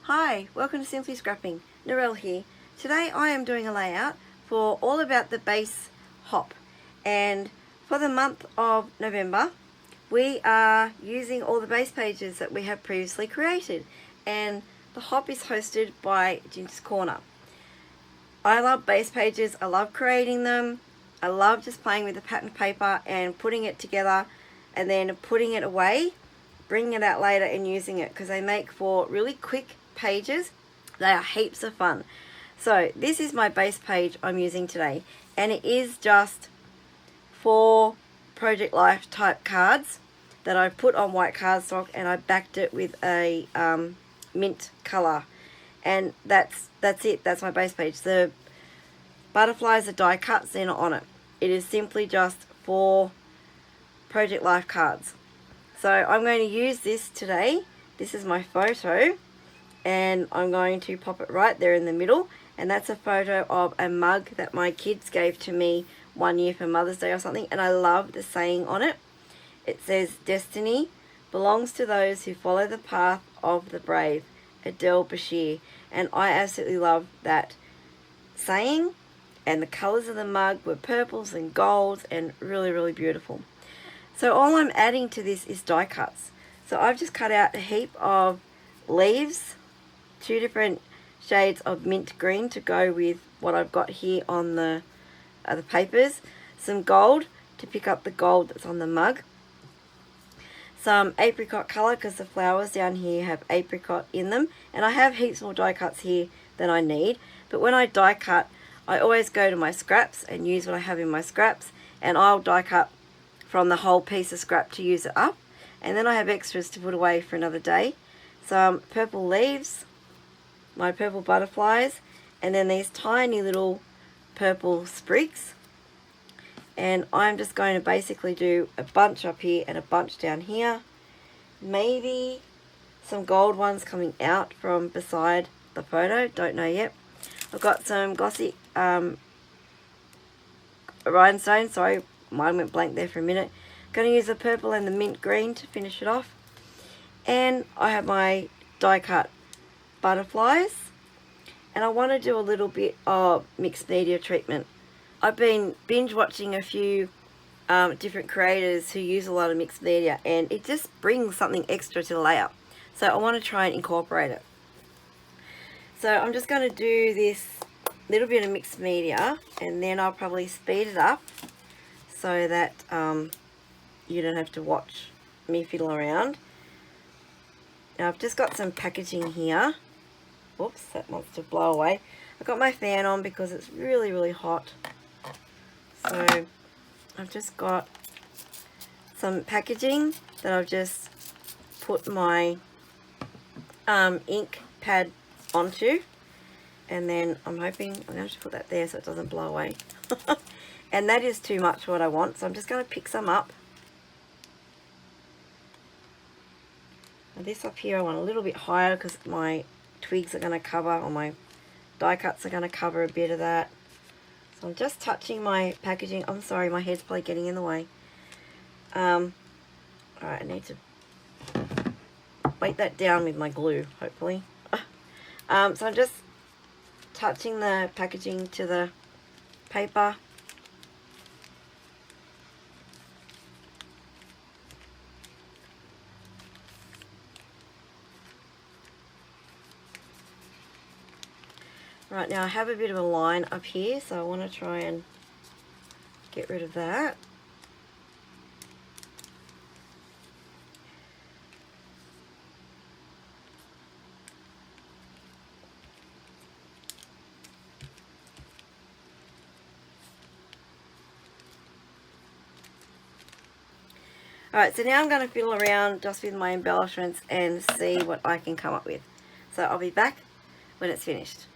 Hi, welcome to Simply Scrapping. Narelle here. Today I am doing a layout for all about the base hop, and for the month of November we are using all the base pages that we have previously created, and the hop is hosted by Ginger's Corner. I love base pages, I love creating them, I love just playing with the pattern paper and putting it together and then putting it away, bringing it out later and using it, because they make for really quick pages. They are heaps of fun. So this is my base page I'm using today, and it is just 4 Project Life type cards that I put on white cardstock, and I backed it with a mint colour, and that's it. That's my base page. The butterflies are die cuts, they're not on it. It is simply just 4 Project Life cards. So I'm going to use this today. This is my photo, and I'm going to pop it right there in the middle, and that's a photo of a mug that my kids gave to me one year for Mother's Day or something, and I love the saying on it. It says, "Destiny belongs to those who follow the path of the brave, Adele Bashir." And I absolutely love that saying, and the colours of the mug were purples and golds and really, really beautiful. So all I'm adding to this is die cuts. So I've just cut out a heap of leaves, 2 different shades of mint green to go with what I've got here on the papers, some gold to pick up the gold that's on the mug, some apricot colour because the flowers down here have apricot in them, and I have heaps more die cuts here than I need, but when I die cut I always go to my scraps and use what I have in my scraps, and I'll die cut from the whole piece of scrap to use it up, and then I have extras to put away for another day. Some purple leaves, my purple butterflies, and then these tiny little purple sprigs, and I'm just going to basically do a bunch up here and a bunch down here, maybe some gold ones coming out from beside the photo, don't know yet. I've got some glossy rhinestone, sorry, mine went blank there for a minute. Going to use the purple and the mint green to finish it off, and I have my die cut butterflies, and I want to do a little bit of mixed media treatment. I've been binge watching a few different creators who use a lot of mixed media, and it just brings something extra to the layout, so I want to try and incorporate it. So I'm just going to do this little bit of mixed media, and then I'll probably speed it up so that you don't have to watch me fiddle around. Now I've just got some packaging here. Oops, that wants to blow away. I've got my fan on because it's really, really hot. So I've just got some packaging that I've just put my ink pad onto, and then I'm hoping I'm going to put that there so it doesn't blow away. And that is too much what I want, so I'm just going to pick some up. And this up here I want a little bit higher because my twigs are going to cover, or my die cuts are going to cover a bit of that. So I'm just touching my packaging. I'm sorry, my head's probably getting in the way. Alright, I need to weight that down with my glue, hopefully. So I'm just touching the packaging to the paper. Right, now I have a bit of a line up here, so I want to try and get rid of that. Alright, so now I'm going to fiddle around just with my embellishments and see what I can come up with. So I'll be back when it's finished.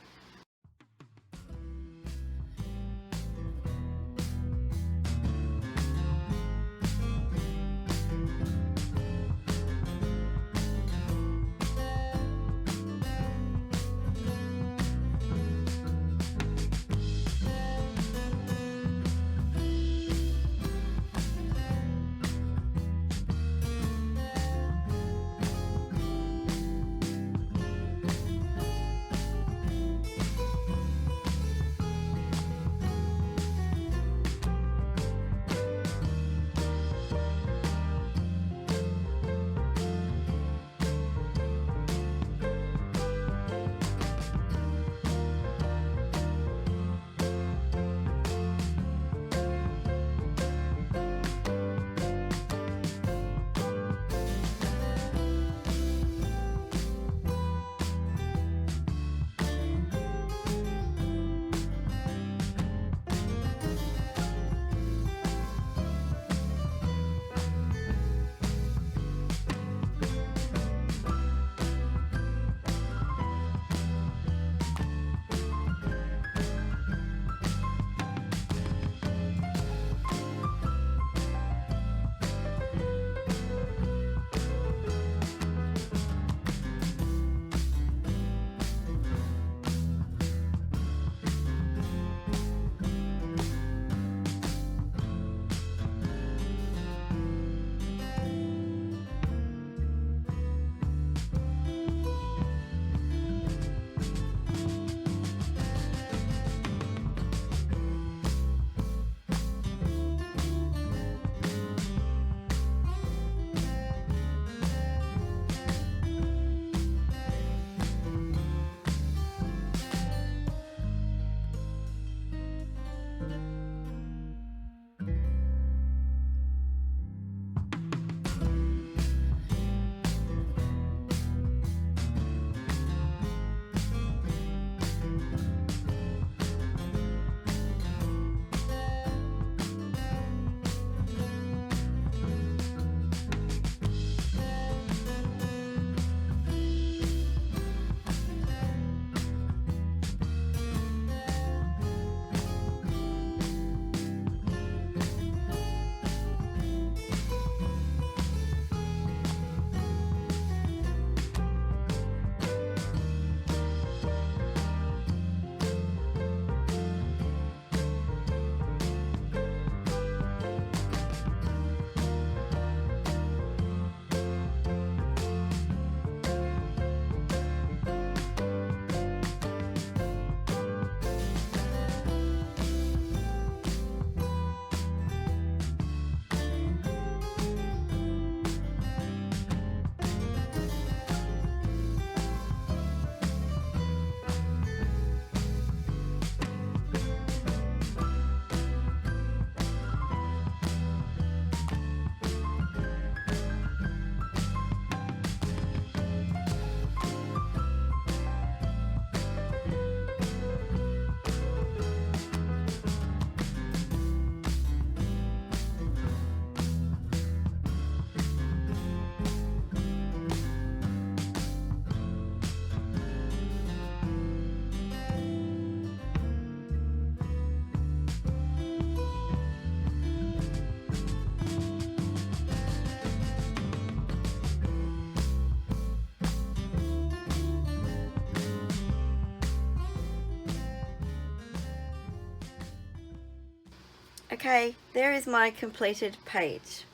Okay, there is my completed page.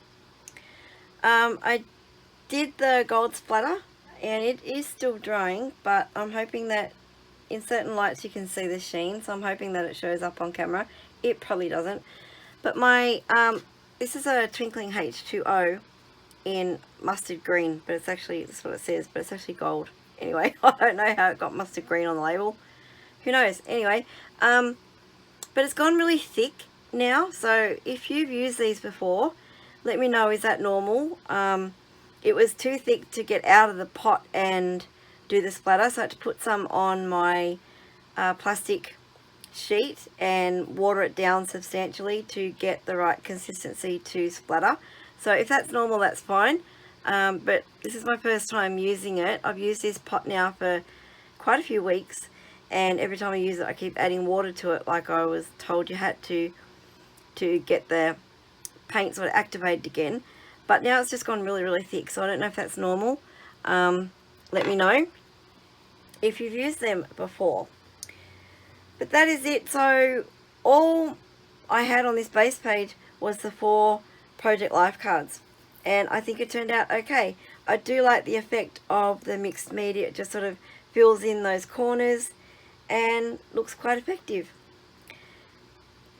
I did the gold splatter and it is still drying, but I'm hoping that in certain lights you can see the sheen, so I'm hoping that it shows up on camera. It probably doesn't. But my this is a Twinkling H2O in mustard green, but it's actually, that's what it says, but it's actually gold. Anyway, I don't know how it got mustard green on the label. Who knows? Anyway, but it's gone really thick now, so if you've used these before, let me know, is that normal? It was too thick to get out of the pot and do the splatter, so I had to put some on my plastic sheet and water it down substantially to get the right consistency to splatter. So if that's normal, that's fine, but this is my first time using it. I've used this pot now for quite a few weeks, and every time I use it I keep adding water to it like I was told you had to get the paint sort of activated again. But now it's just gone really thick, so I don't know if that's normal. Let me know if you've used them before. But that is it. So all I had on this base page was the 4 Project Life cards, and I think it turned out okay. I do like the effect of the mixed media. It just sort of fills in those corners and looks quite effective.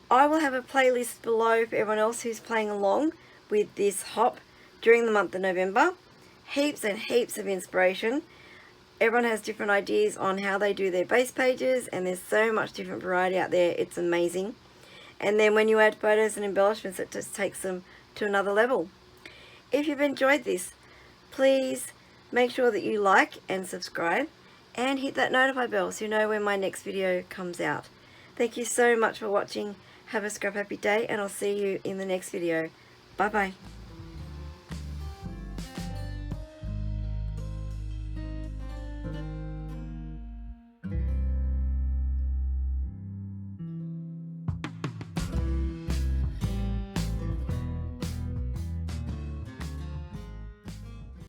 I will have a playlist below for everyone else who's playing along with this hop during the month of November. Heaps and heaps of inspiration. Everyone has different ideas on how they do their base pages, and there's so much different variety out there. It's amazing. And then when you add photos and embellishments, it just takes them to another level. If you've enjoyed this, please make sure that you like and subscribe and hit that notify bell so you know when my next video comes out. Thank you so much for watching. Have a scrap happy day, and I'll see you in the next video. Bye bye.